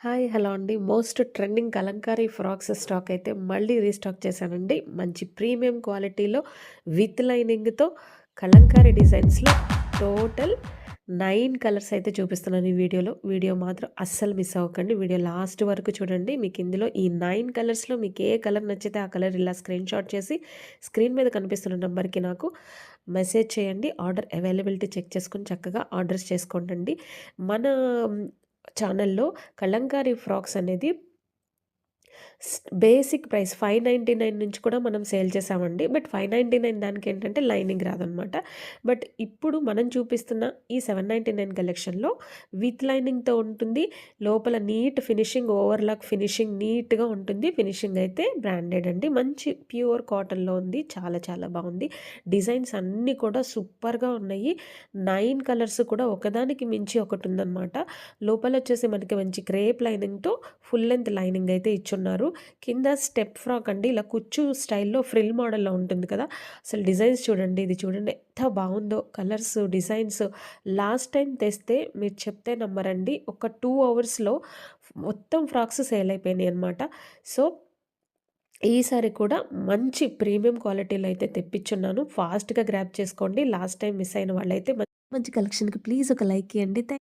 Hi! Hello అండి. Most trending Kalamkari frocks stock అయితే మళ్ళీ రీస్టాక్ చేశానండి. మంచి ప్రీమియం క్వాలిటీలో విత్ లైనింగ్‌తో కలంకారీ డిజైన్స్‌లో టోటల్ 9 కలర్స్ అయితే చూపిస్తున్నాను ఈ వీడియోలో. వీడియో మాత్రం అస్సలు మిస్ అవ్వకండి. వీడియో లాస్ట్ వరకు చూడండి. మీకు ఇందులో ఈ 9 కలర్స్‌లో మీకు ఏ కలర్ నచ్చితే ఆ కలర్ ఇలా స్క్రీన్‌షాట్ చేసి స్క్రీన్ మీద కనిపిస్తున్న నంబర్‌కి నాకు మెసేజ్ చేయండి. ఆర్డర్ అవైలబిలిటీ చెక్ చేసుకొని చక్కగా ఆర్డర్స్ చేసుకోండండి. మన ఛానల్‌లో కలంకారీ ఫ్రాక్స్ అనేది బేసిక్ ప్రైస్ 599 నుంచి కూడా మనం సేల్ చేసామండి. బట్ 599 దానికేంటంటే లైనింగ్ రాదనమాట. బట్ ఇప్పుడు మనం చూపిస్తున్న ఈ 799 కలెక్షన్‌లో విత్ లైనింగ్‌తో ఉంటుంది. లోపల నీట్ ఫినిషింగ్, ఓవర్‌లాక్ ఫినిషింగ్ నీట్‌గా ఉంటుంది. ఫినిషింగ్ అయితే బ్రాండెడ్ అండి. మంచి ప్యూర్ కాటన్‌లో ఉంది. చాలా చాలా బాగుంది. డిజైన్స్ అన్నీ కూడా సూపర్‌గా ఉన్నాయి. 9 కలర్స్ కూడా ఒకదానికి మించి ఒకటుందనమాట. లోపలొచ్చేసి మనకి మంచి క్రేప్ లైనింగ్‌తో ఫుల్ లెంత్ లైనింగ్ అయితే ఇచ్చున్నారు. కింద స్టెప్ ఫ్రాక్ అండి. ఇలా కుచ్చు స్టైల్‌లో ఫ్రిల్ మోడల్‌లో ఉంటుంది కదా! అసలు డిజైన్స్ చూడండి. ఇది చూడండి ఎంత బాగుందో. కలర్స్, డిజైన్స్ లాస్ట్ టైం తెస్తే మీరు చెప్తే నమ్మరండి. ఒక 2 అవర్స్‌లో మొత్తం ఫ్రాక్స్ సేల్ అయిపోయినాయన్నమాట. సో, ఈసారి కూడా మంచి ప్రీమియం క్వాలిటీలో అయితే తెప్పిచ్చున్నాను. ఫాస్ట్‌గా గ్రాబ్ చేసుకోండి. లాస్ట్ టైం మిస్ అయిన వాళ్ళైతే మంచి కలెక్షన్‌కి ప్లీజ్ ఒక లైక్ ఇయ్యండి.